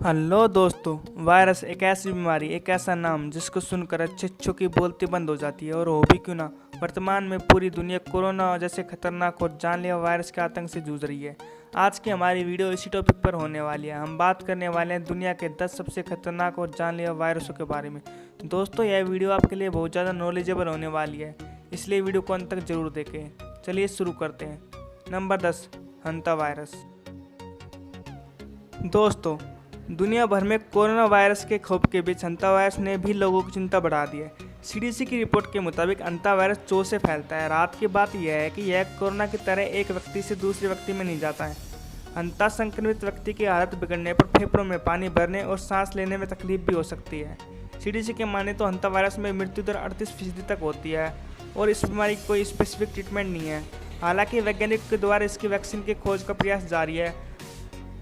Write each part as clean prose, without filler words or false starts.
Hello दोस्तों। Virus एक ऐसी बीमारी, एक ऐसा नाम जिसको सुनकर अच्छों की बोलती बंद हो जाती है। और हो भी क्यों ना, वर्तमान में पूरी दुनिया कोरोना जैसे खतरनाक और जानलेवा वायरस के आतंक से जूझ रही है। आज की हमारी वीडियो इसी टॉपिक पर होने वाली है। हम बात करने वाले हैं दुनिया के 10 सबसे खतरनाक और जानलेवा वायरसों के बारे में। दोस्तों, यह वीडियो आपके लिए बहुत ज़्यादा नॉलेजेबल होने वाली है, इसलिए वीडियो को अंत तक जरूर देखें। चलिए शुरू करते हैं। Number 10, hanta virus. दोस्तों, दुनिया भर में कोरोना वायरस के खौफ के बीच हंता वायरस ने भी लोगों की चिंता बढ़ा दी है। सीडीसी की रिपोर्ट के मुताबिक हंता वायरस चोट से फैलता है। रात की बात यह है कि यह कोरोना की तरह एक व्यक्ति से दूसरे व्यक्ति में नहीं जाता है। हंता संक्रमित व्यक्ति की हालत बिगड़ने पर फेफड़ों में पानी भरने और सांस लेने में तकलीफ भी हो सकती है। सीडीसी के माने तो हंता वायरस में मृत्यु दर 38% तक होती है और इस बीमारी की कोई स्पेसिफिक ट्रीटमेंट नहीं है। हालांकि वैज्ञानिकों के द्वारा इसकी वैक्सीन की खोज का प्रयास जारी है,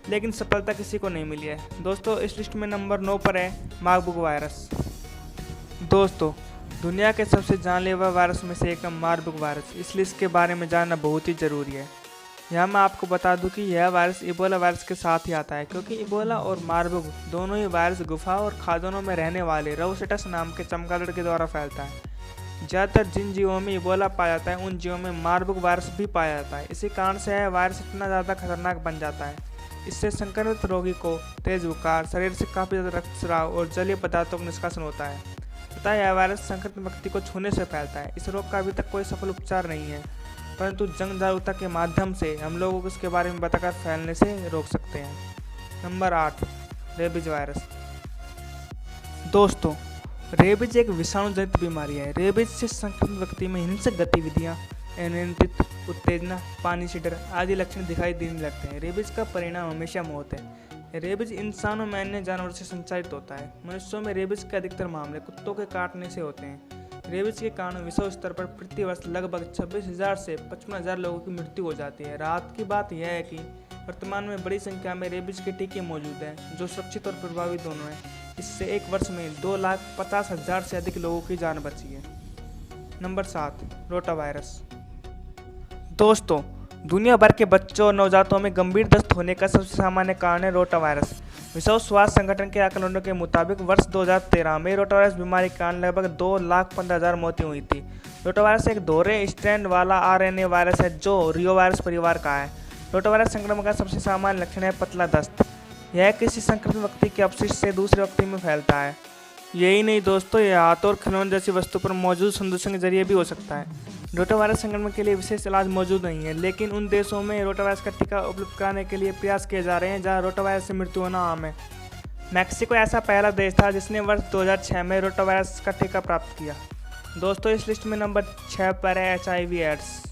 लेकिन सफलता किसी को नहीं मिली है। दोस्तों, इस लिस्ट में नंबर 9 पर है मार्बर्ग वायरस। दोस्तों, दुनिया के सबसे जानलेवा वायरस में से एक है मार्बर्ग वायरस। इसलिए इसके बारे में जानना बहुत ही ज़रूरी है। यहाँ मैं आपको बता दूं कि यह वायरस इबोला वायरस के साथ ही आता है, क्योंकि इबोला और मार्बर्ग दोनों ही वायरस गुफा और खादोनों में रहने वाले रोसेटस नाम के चमगादड़ के द्वारा फैलता है। ज़्यादातर जिन जीवों में इबोला पाया जाता है, उन जीवों में मार्बर्ग वायरस भी पाया जाता है। इसी कारण से यह वायरस इतना ज़्यादा खतरनाक बन जाता है। इससे संक्रमित रोगी को तेज बुखार, शरीर से काफ़ी ज़्यादा रक्तस्राव और जलीय पदार्थों का निष्कासन होता है तथा यह वायरस संक्रमित व्यक्ति को छूने से फैलता है। इस रोग का अभी तक कोई सफल उपचार नहीं है, परंतु जन जागरूकता के माध्यम से हम लोगों को इसके बारे में बताकर फैलने से रोक सकते हैं। Number 8, rabies virus. दोस्तों, रेबीज एक विषाणु जनित बीमारी है। रेबीज से संक्रमित व्यक्ति में हिंसक गतिविधियाँ, अनियंत्रित उत्तेजना, पानी से डर आदि लक्षण दिखाई देने लगते हैं। रेबीज का परिणाम हमेशा मौत है। रेबीज इंसानों में अन्य जानवरों से संचारित होता है। मनुष्यों में रेबीज के अधिकतर मामले कुत्तों के काटने से होते हैं। रेबीज के कारण विश्व स्तर पर प्रति वर्ष लगभग 26,000 से 55,000 लोगों की मृत्यु हो जाती है। राहत की बात यह है कि वर्तमान में बड़ी संख्या में रेबीज के टीके मौजूद हैं, जो सुरक्षित और प्रभावी दोनों हैं। इससे एक वर्ष में 2,50,000 से अधिक लोगों की जान बची है। Number 7, rota virus. दोस्तों, दुनिया भर के बच्चों और नवजातों में गंभीर दस्त होने का सबसे सामान्य कारण है रोटा वायरस। विश्व स्वास्थ्य संगठन के आकलनों के मुताबिक वर्ष 2013 में रोटा वायरस बीमारी के कारण लगभग 2,15,000 मौतें हुई थी। रोटा वायरस एक दोहरे स्ट्रैंड वाला आरएनए वायरस है जो रियो वायरस परिवार का है। रोटा वायरस संक्रमण का सबसे सामान्य लक्षण है पतला दस्त। यह किसी संक्रमित व्यक्ति के अपशिष्ट से दूसरे व्यक्ति में फैलता है। यही नहीं दोस्तों, यह हाथ और खिलौने जैसी वस्तु पर मौजूद संदूषण के जरिए भी हो सकता है। रोटा वायरस संक्रमण के लिए विशेष इलाज मौजूद नहीं है, लेकिन उन देशों में रोटा वायरस का टीका उपलब्ध कराने के लिए प्रयास किए जा रहे हैं जहां रोटा वायरस से मृत्यु होना आम है। मैक्सिको ऐसा पहला देश था जिसने वर्ष 2006 में रोटा वायरस का टीका प्राप्त किया। दोस्तों, इस लिस्ट में नंबर 6 पर है HIV एड्स।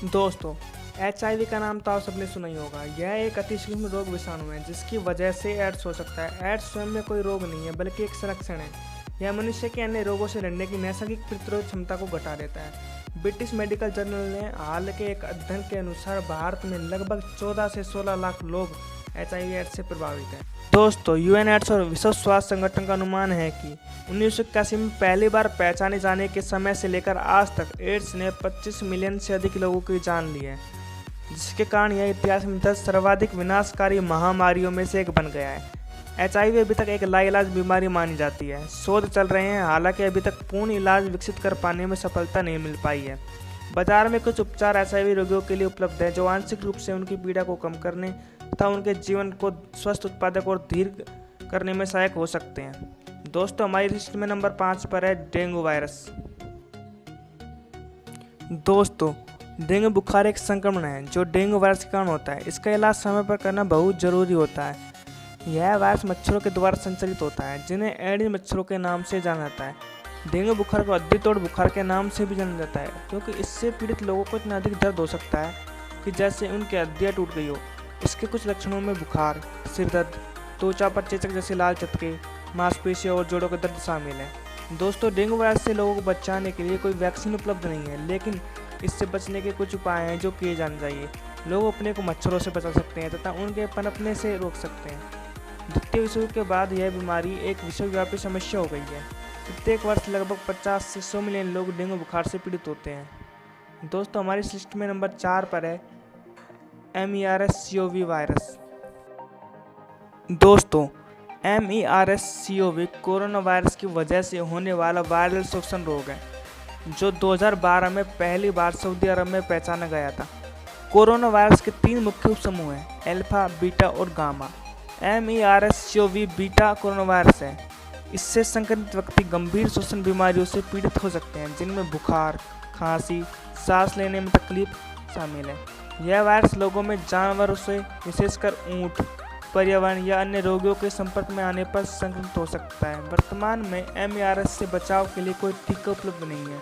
दोस्तों, HIV का नाम तो आप सबने सुना ही होगा। यह एक अति सूक्ष्म रोग विषाणु है जिसकी वजह से एड्स हो सकता है। एड्स स्वयं में कोई रोग नहीं है, बल्कि एक संलक्षण है। यह मनुष्य के अन्य रोगों से लड़ने की नैसर्गिक प्रतिरोध क्षमता को घटा देता है। ब्रिटिश मेडिकल जर्नल ने हाल के एक अध्ययन के अनुसार भारत में लगभग 14 से 16 लाख लोग HIV एड्स से प्रभावित हैं। दोस्तों, UN एड्स और विश्व स्वास्थ्य संगठन का अनुमान है कि 1981 में पहली बार पहचाने जाने के समय से लेकर आज तक एड्स ने 25 मिलियन से अधिक लोगों की जान ली है, जिसके कारण यह इतिहास में 10 सर्वाधिक विनाशकारी महामारियों में से एक बन गया है। HIV अभी तक एक लाइलाज बीमारी मानी जाती है। शोध चल रहे हैं, हालांकि अभी तक पूर्ण इलाज विकसित कर पाने में सफलता नहीं मिल पाई है। बाजार में कुछ उपचार HIV रोगियों के लिए उपलब्ध हैं जो आंशिक रूप से उनकी पीड़ा को कम करने तथा उनके जीवन को स्वस्थ, उत्पादक और दीर्घ करने में सहायक हो सकते हैं। दोस्तों, हमारी लिस्ट में नंबर 5 पर है डेंगू वायरस। दोस्तों, डेंगू बुखार एक संक्रमण है जो डेंगू वायरस के कारण होता है। इसका इलाज समय पर करना बहुत जरूरी होता है। यह वायरस मच्छरों के द्वारा संचालित होता है, जिन्हें एडिस मच्छरों के नाम से जाना जाता है। डेंगू बुखार को अद्दी तोड़ बुखार के नाम से भी जाना जाता है, क्योंकि इससे पीड़ित लोगों को इतना अधिक दर्द हो सकता है कि जैसे उनकी हड्डियाँ टूट गई हो। इसके कुछ लक्षणों में बुखार, सिर दर्द, त्वचा पर चेचक जैसे लाल चटके, मांसपेशियों और जोड़ों का दर्द शामिल है। दोस्तों, डेंगू वायरस से लोगों को बचाने के लिए कोई वैक्सीन उपलब्ध नहीं है, लेकिन इससे बचने के कुछ उपाय हैं जो किए जाने चाहिए। लोग अपने को मच्छरों से बचा सकते हैं तथा उनके पनपने से रोक सकते हैं। द्वितीय विश्व युद्ध के बाद यह बीमारी एक विश्वव्यापी समस्या हो गई है। प्रत्येक वर्ष लगभग 50 से 100 मिलियन लोग डेंगू बुखार से पीड़ित होते हैं। दोस्तों, हमारी इस लिस्ट में नंबर 4 पर है MERS-CoV वायरस। दोस्तों, MERS-CoV कोरोना वायरस की वजह से होने वाला वायरल श्वसन रोग है, जो 2012 में पहली बार सऊदी अरब में पहचाना गया था। कोरोना वायरस के 3 मुख्य उपसमूह हैं, अल्फा, बीटा और gamma. MERS-CoV beta corona virus है। इससे संक्रमित व्यक्ति गंभीर श्वसन बीमारियों से पीड़ित हो सकते हैं, जिनमें बुखार, खांसी, सांस लेने में तकलीफ शामिल है। यह वायरस लोगों में जानवरों से, विशेषकर ऊंट, पर्यावरण या अन्य रोगियों के संपर्क में आने पर संक्रमित हो सकता है। वर्तमान में MERS से बचाव के लिए कोई टीका उपलब्ध नहीं है।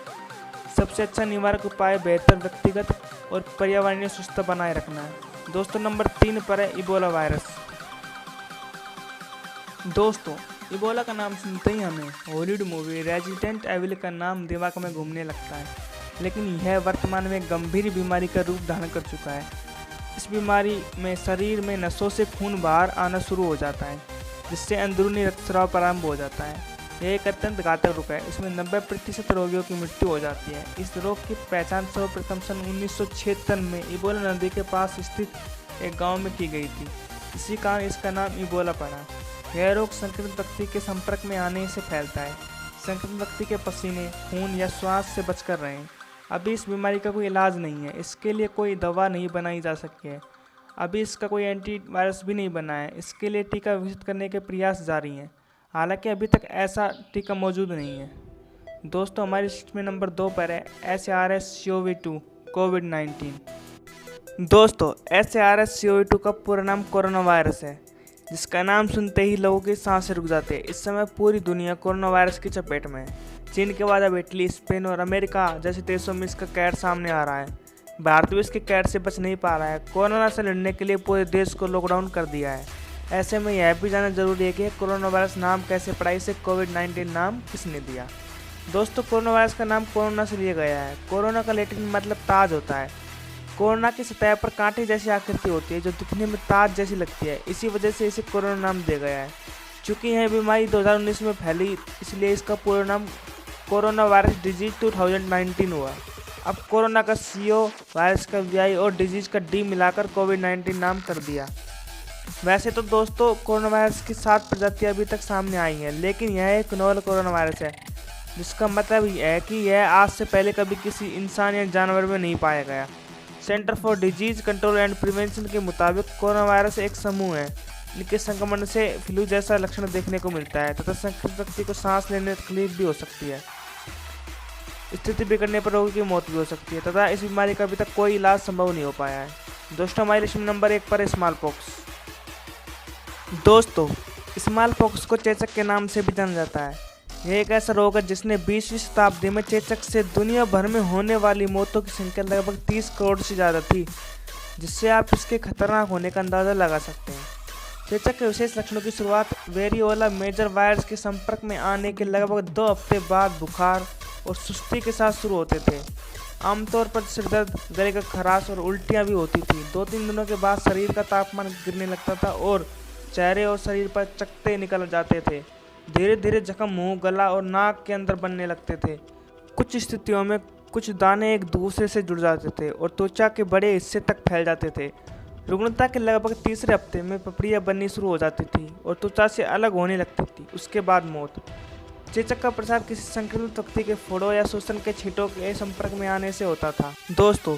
सबसे अच्छा निवारक उपाय बेहतर व्यक्तिगत और पर्यावरणीय स्वच्छता बनाए रखना है। दोस्तों, नंबर 3 पर है इबोला वायरस। दोस्तों, इबोला का नाम सुनते ही हमें हॉलीवुड मूवी रेजिडेंट एविल का नाम दिमाग में घूमने लगता है, लेकिन यह वर्तमान में गंभीर बीमारी का रूप धारण कर चुका है। इस बीमारी में शरीर में नसों से खून बाहर आना शुरू हो जाता है, जिससे अंदरूनी रक्तस्राव प्रारंभ हो जाता है। यह एक अत्यंत घातक रोग है। इसमें 90% रोगियों की मृत्यु हो जाती है। इस रोग की पहचान सर्वप्रथम सन 1976 में इबोला नदी के पास स्थित एक गाँव में की गई थी। इसी कारण इसका नाम इबोला पड़ा। यह रोग संक्रमित व्यक्ति के संपर्क में आने से फैलता है। संक्रमित व्यक्ति के पसीने, खून या श्वास से बचकर रहें। अभी इस बीमारी का कोई इलाज नहीं है। इसके लिए कोई दवा नहीं बनाई जा सकती है। अभी इसका कोई एंटीवायरस भी नहीं बना है। इसके लिए टीका विकसित करने के प्रयास जारी हैं, हालांकि अभी तक ऐसा टीका मौजूद नहीं है। दोस्तों, हमारी लिस्ट में नंबर 2 पर है SARS-CoV-2 कोविड-19। दोस्तों, SARS-CoV-2 का पूरा नाम कोरोना वायरस है, जिसका नाम सुनते ही लोगों की सांसें रुक जाती है। इस समय पूरी दुनिया कोरोना वायरस की चपेट में है। चीन के बाद अब इटली, स्पेन और अमेरिका जैसे देशों में इसका कहर सामने आ रहा है। भारत भी इसके कहर से बच नहीं पा रहा है। कोरोना से लड़ने के लिए पूरे देश को लॉकडाउन कर दिया है। ऐसे में यह भी जानना जरूरी है कि कोरोना वायरस नाम कैसे पड़ा, इसे कोविड-19 नाम किसने दिया। दोस्तों, कोरोना वायरस का नाम कोरोना से लिया गया है। कोरोना का लैटिन मतलब ताज होता है। कोरोना की सतह पर कांटे जैसी आकृति होती है, जो दिखने में ताज जैसी लगती है। इसी वजह से इसे कोरोना नाम दिया गया है। चूँकि यह बीमारी 2019 में फैली, इसलिए इसका पूरा नाम कोरोना वायरस डिजीज 2019 हुआ। अब कोरोना का CO, वायरस का VI और डिजीज का D मिलाकर कोविड-19 नाम कर दिया। वैसे तो दोस्तों, कोरोना वायरस की 7 प्रजातियाँ अभी तक सामने आई हैं, लेकिन यह एक नोवेल कोरोना वायरस है, जिसका मतलब यह है कि यह आज से पहले कभी किसी इंसान या जानवर में नहीं पाया गया। Centre for disease control and prevention के मुताबिक कोरोना वायरस एक समूह है। इनके संक्रमण से फ्लू जैसा लक्षण देखने को मिलता है तथा संक्रमित व्यक्ति को सांस लेने में तकलीफ भी हो सकती है। स्थिति बिगड़ने पर रोगी की मौत भी हो सकती है तथा इस बीमारी का अभी तक कोई इलाज संभव नहीं हो पाया है। दोस्तों, हमारी लिस्ट में नंबर 1 पर स्मॉल पॉक्स। दोस्तों, स्मॉल पॉक्स को चेचक के नाम से भी जाना जाता है। यह एक ऐसा रोग है जिसने 20वीं शताब्दी में चेचक से दुनिया भर में होने वाली मौतों की संख्या लगभग 30 करोड़ से ज़्यादा थी, जिससे आप इसके खतरनाक होने का अंदाज़ा लगा सकते हैं। चेचक के विशेष लक्षणों की शुरुआत वेरियोला मेजर वायरस के संपर्क में आने के लगभग 2 हफ्ते बाद बुखार और सुस्ती के साथ शुरू होते थे। आमतौर पर सिरदर्द, गले का खराश और उल्टियाँ भी होती थी। 2-3 दिनों के बाद शरीर का तापमान गिरने लगता था और चेहरे और शरीर पर चकत्ते निकल जाते थे। धीरे धीरे जख्म मुंह, गला और नाक के अंदर बनने लगते थे। कुछ स्थितियों में कुछ दाने एक दूसरे से जुड़ जाते थे और त्वचा के बड़े हिस्से तक फैल जाते थे। रुग्णता के लगभग तीसरे हफ्ते में पपड़ियाँ बननी शुरू हो जाती थी और त्वचा से अलग होने लगती थी। उसके बाद मौत। चेचक का प्रसार किसी संक्रमित व्यक्ति के फोड़ों या श्वसन के छींटों के संपर्क में आने से होता था। दोस्तों,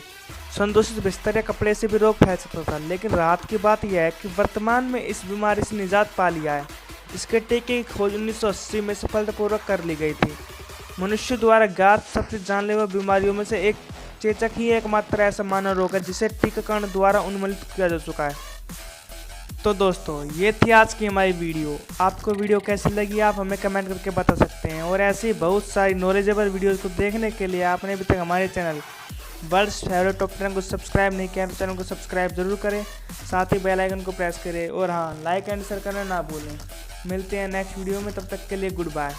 संदूषित बिस्तर या कपड़े से भी रोग फैल सकता था, लेकिन राहत की बात यह है कि वर्तमान में इस बीमारी से निजात पा लिया है। इसके टीके की खोज 1980 में सफलतापूर्वक कर ली गई थी। मनुष्य द्वारा ज्ञात सबसे जानलेवा बीमारियों में से एक चेचक ही एकमात्र ऐसा मानव रोग है जिसे टीकाकरण द्वारा उन्मूलित किया जा चुका है। तो दोस्तों, ये थी आज की हमारी वीडियो। आपको वीडियो कैसी लगी आप हमें कमेंट करके बता सकते हैं, और ऐसी बहुत सारी नॉलेजेबल वीडियोज़ को देखने के लिए आपने अभी तक हमारे चैनल वर्ल्ड्स फेवरेट टॉप 10 को सब्सक्राइब नहीं किया तो चैनल को सब्सक्राइब जरूर करें, साथ ही बेल आइकन को प्रेस करें और हाँ, लाइक एंड शेयर करना ना भूलें। मिलते हैं नेक्स्ट वीडियो में, तब तक के लिए गुड बाय।